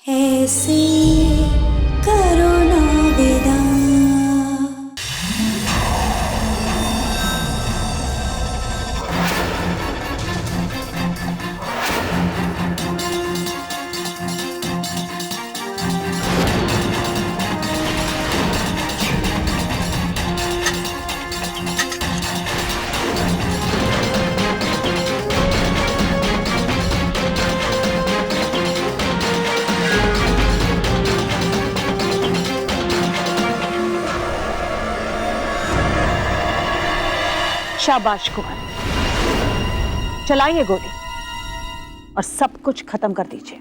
ऐसे करो ना विदा। शाबाश कुंवर, चलाइए गोली और सब कुछ खत्म कर दीजिए।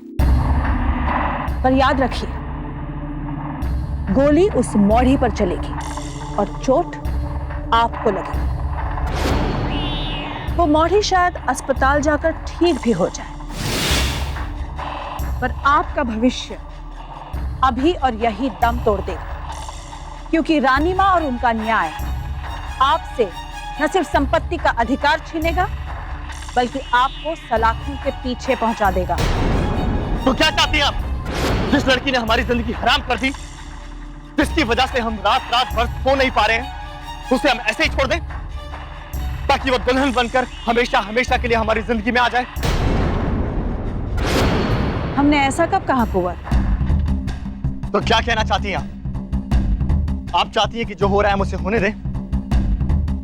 पर याद रखिए, गोली उस मौढ़ी पर चलेगी और चोट आपको लगेगी। वो मौढ़ी शायद अस्पताल जाकर ठीक भी हो जाए, पर आपका भविष्य अभी और यही दम तोड़ देगा, क्योंकि रानी मां और उनका न्याय आपसे न सिर्फ संपत्ति का अधिकार छीनेगा, बल्कि आपको सलाखों के पीछे पहुंचा देगा। तो क्या चाहती हैं आप? जिस लड़की ने हमारी जिंदगी हराम कर दी, जिसकी वजह से हम रात रात भर सो नहीं पा रहे हैं, उसे हम ऐसे ही छोड़ दें ताकि वो दुल्हन बनकर हमेशा हमेशा के लिए हमारी जिंदगी में आ जाए? हमने ऐसा कब कहा कुंवर? तो क्या कहना चाहती हैं आप? आप चाहती हैं कि जो हो रहा है मुझे होने दें,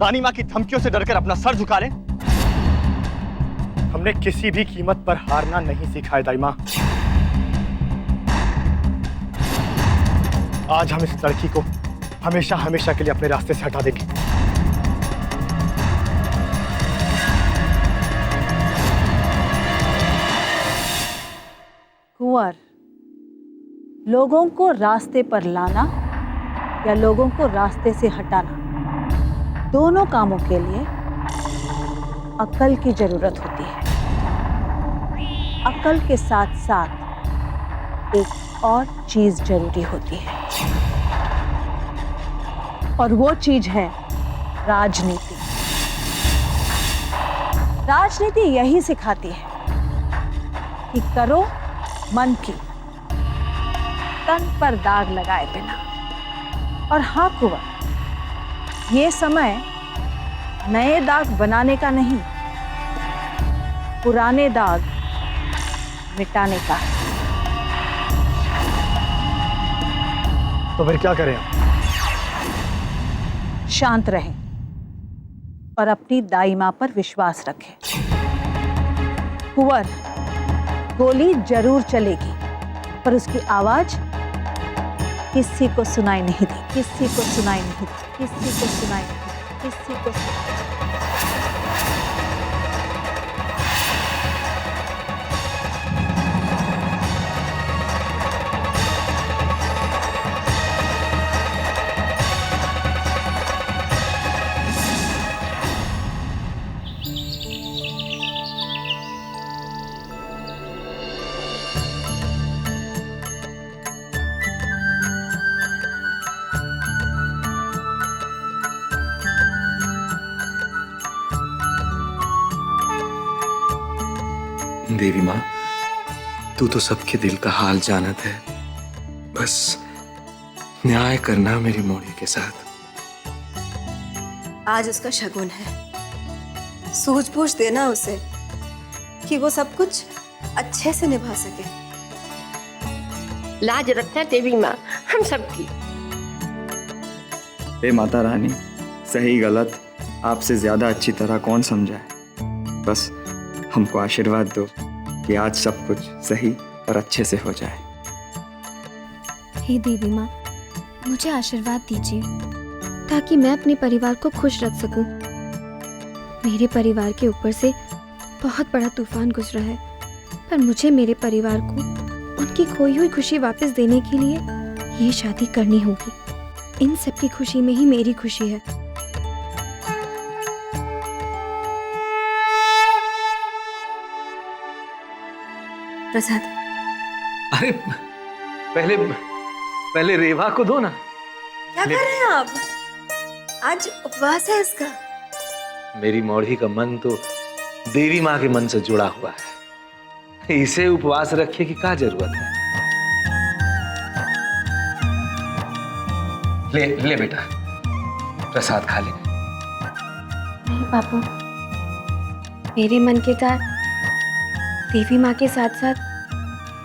रानी मां की धमकियों से डरकर अपना सर झुका लें? हमने किसी भी कीमत पर हारना नहीं सीखा है दाई मां। आज हम इस लड़की को हमेशा हमेशा के लिए अपने रास्ते से हटा देंगे। कुंवर, लोगों को रास्ते पर लाना या लोगों को रास्ते से हटाना, दोनों कामों के लिए अक्ल की जरूरत होती है। अक्ल के साथ साथ एक और चीज जरूरी होती है, और वो चीज है राजनीति। राजनीति यही सिखाती है कि करो मन की, तन पर दाग लगाए बिना। और हाँ कुंवर, ये समय नए दाग बनाने का नहीं, पुराने दाग मिटाने का है। तो फिर क्या करें हम? शांत रहें और अपनी दाई मां पर विश्वास रखें। कुंवर, गोली जरूर चलेगी, पर उसकी आवाज किसी को सुनाई नहीं दी, किसी को सुनाई नहीं दी, किसी को सुनाई नहीं दी, किसी को सुनाई नहीं दी। देवी माँ, तू तो सबके दिल का हाल जानत है। बस न्याय करना मेरी मोड़ी के साथ। आज उसका शगुन है, सूझबूझ देना उसे कि वो सब कुछ अच्छे से निभा सके। लाज रखना देवी माँ हम सबकी। हे माता रानी, सही गलत आपसे ज्यादा अच्छी तरह कौन समझाए। बस हमको आशीर्वाद दो कि आज सब कुछ सही और अच्छे से हो जाए। हे देवी माँ, मुझे आशीर्वाद दीजिए ताकि मैं अपने परिवार को खुश रख सकूं। मेरे परिवार के ऊपर से बहुत बड़ा तूफान गुजरा है, पर मुझे मेरे परिवार को उनकी खोई हुई खुशी वापस देने के लिए ये शादी करनी होगी। इन सब की खुशी में ही मेरी खुशी है। प्रसाद, अरे पहले रेवा को दो ना। क्या कर रहे हैं आप? आज उपवास है इसका। मेरी मौढ़ी का मन तो देवी माँ के मन से जुड़ा हुआ है, इसे उपवास रखने की क्या जरूरत है? ले ले बेटा, प्रसाद खा ले। नहीं बापू, मेरे मन के तार देवी माँ के साथ साथ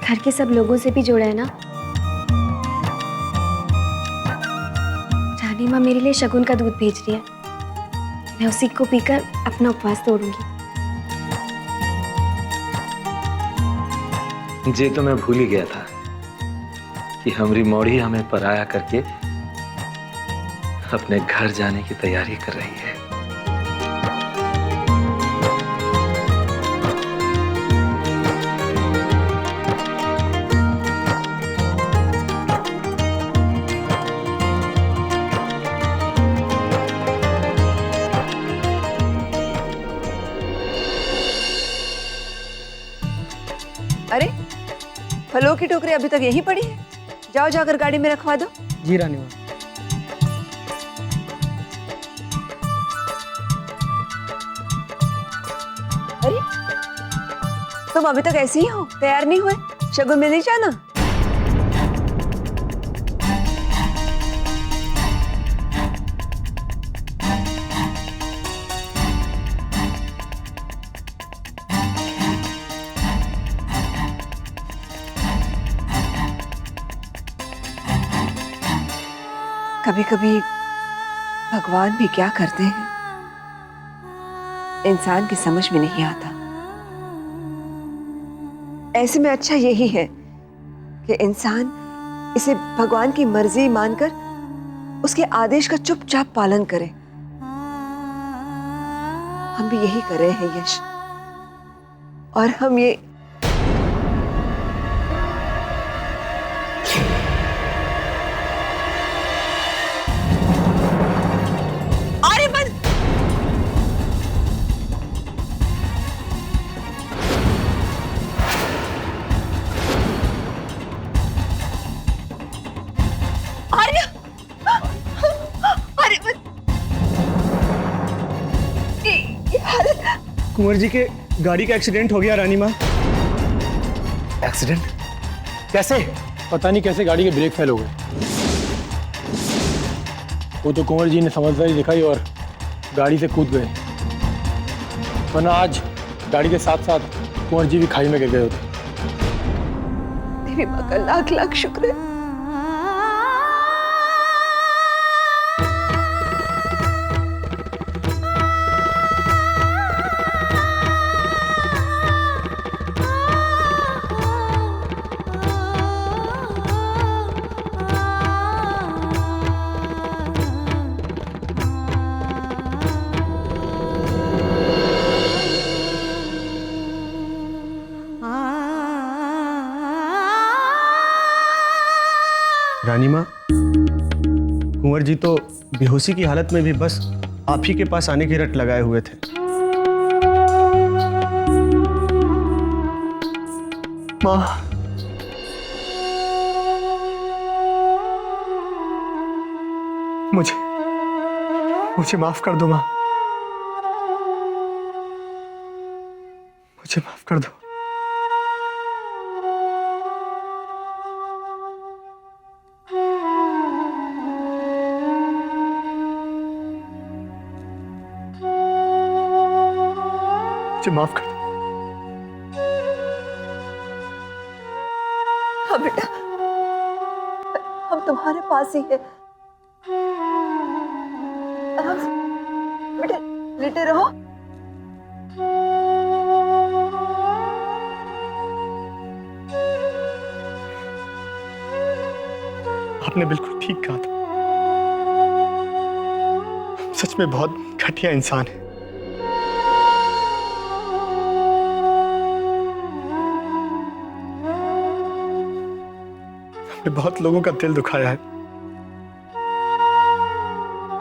घर के सब लोगों से भी जुड़ा है ना। रानी माँ मेरे लिए शगुन का दूध भेज रही है, मैं उसी को पीकर अपना उपवास तोड़ूंगी। जे तो मैं भूल ही गया था कि हमारी मौड़ी हमें पराया करके अपने घर जाने की तैयारी कर रही है। अरे फलों की टोकरी अभी तक यहीं पड़ी है, जाओ जाकर गाड़ी में रखवा दो। जी रानी माँ। अरे तुम अभी तक ऐसे ही हो, तैयार नहीं हुए? शगुन में नहीं जाना? कभी कभी भगवान भी क्या करते हैं इंसान की समझ में नहीं आता। ऐसे में अच्छा यही है कि इंसान इसे भगवान की मर्जी मानकर उसके आदेश का चुपचाप पालन करे। हम भी यही कर रहे हैं यश, और हम ये कुंवर जी के गाड़ी का एक्सीडेंट हो गया रानी माँ। एक्सीडेंट? कैसे? पता नहीं कैसे गाड़ी के ब्रेक फेल हो गए। वो तो कुंवर जी ने समझदारी दिखाई और गाड़ी से कूद गए, वरना आज गाड़ी के साथ साथ कुंवर जी भी खाई में गिर गए होते। देवी माँ का लाख लाख शुक्र है। रानी माँ, कुंवर जी तो बेहोशी की हालत में भी बस आप ही के पास आने की रट लगाए हुए थे। माँ, मुझे माफ कर दो माँ, मुझे माफ कर दो। मुझे माफ कर दो। हाँ बेटा, हम तुम्हारे पास ही हैं। आराम से बेटा, लेटे रहो। आपने बिल्कुल ठीक कहा था, सच में बहुत घटिया इंसान है। हमने बहुत लोगों का दिल दुखाया है।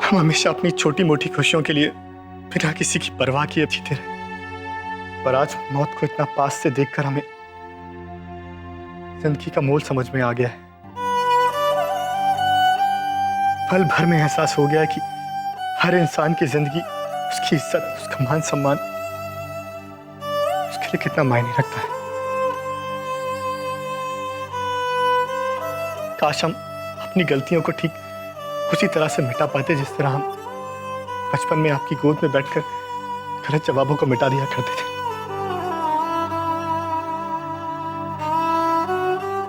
हम हमेशा अपनी छोटी मोटी खुशियों के लिए बिना किसी की परवाह किए जीते रहे, पर आज मौत को इतना पास से देखकर हमें जिंदगी का मोल समझ में आ गया है। पल भर में एहसास हो गया है कि हर इंसान की जिंदगी, उसकी इज्जत, उसका मान सम्मान उसके लिए कितना मायने रखता है। काश हम अपनी गलतियों को ठीक उसी तरह से मिटा पाते जिस तरह हम बचपन में आपकी गोद में बैठकर गलत जवाबों को मिटा दिया करते थे।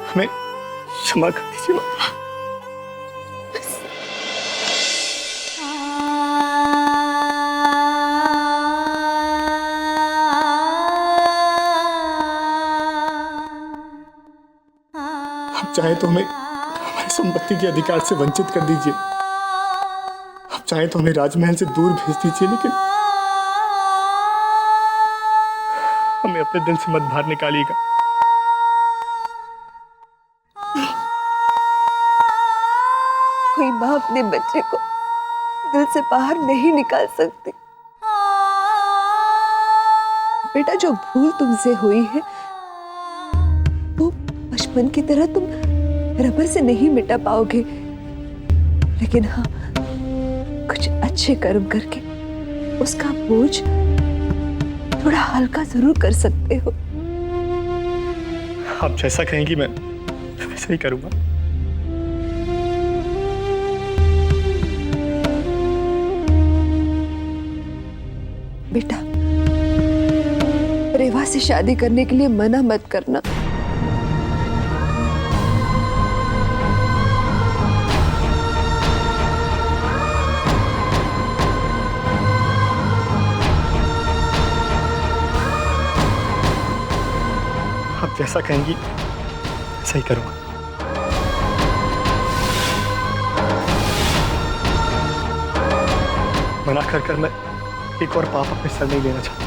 हमें क्षमा कर दीजिए माँ। आप चाहे तो हमें हमारी संपत्ति के अधिकार से वंचित कर दीजिए, आप चाहे तो हमें राजमहल से दूर भेज दीजिए, लेकिन हमें अपने दिल से मत बाहर निकालिएगा। कोई माँ अपने बच्चे को दिल से बाहर नहीं निकाल सकती। बेटा, जो भूल तुमसे हुई है वो बचपन की तरह तुम रबर से नहीं मिटा पाओगे, लेकिन हाँ, कुछ अच्छे कर्म करके उसका बोझ थोड़ा हल्का जरूर कर सकते हो। आप जैसा कहेंगी मैं वैसा ही करूंगा। बेटा, रेवा से शादी करने के लिए मना मत करना। आप जैसा कहेंगी वैसा ही करूंगा। मना कर मैं एक और पाप अपने सर नहीं लेना चाहता।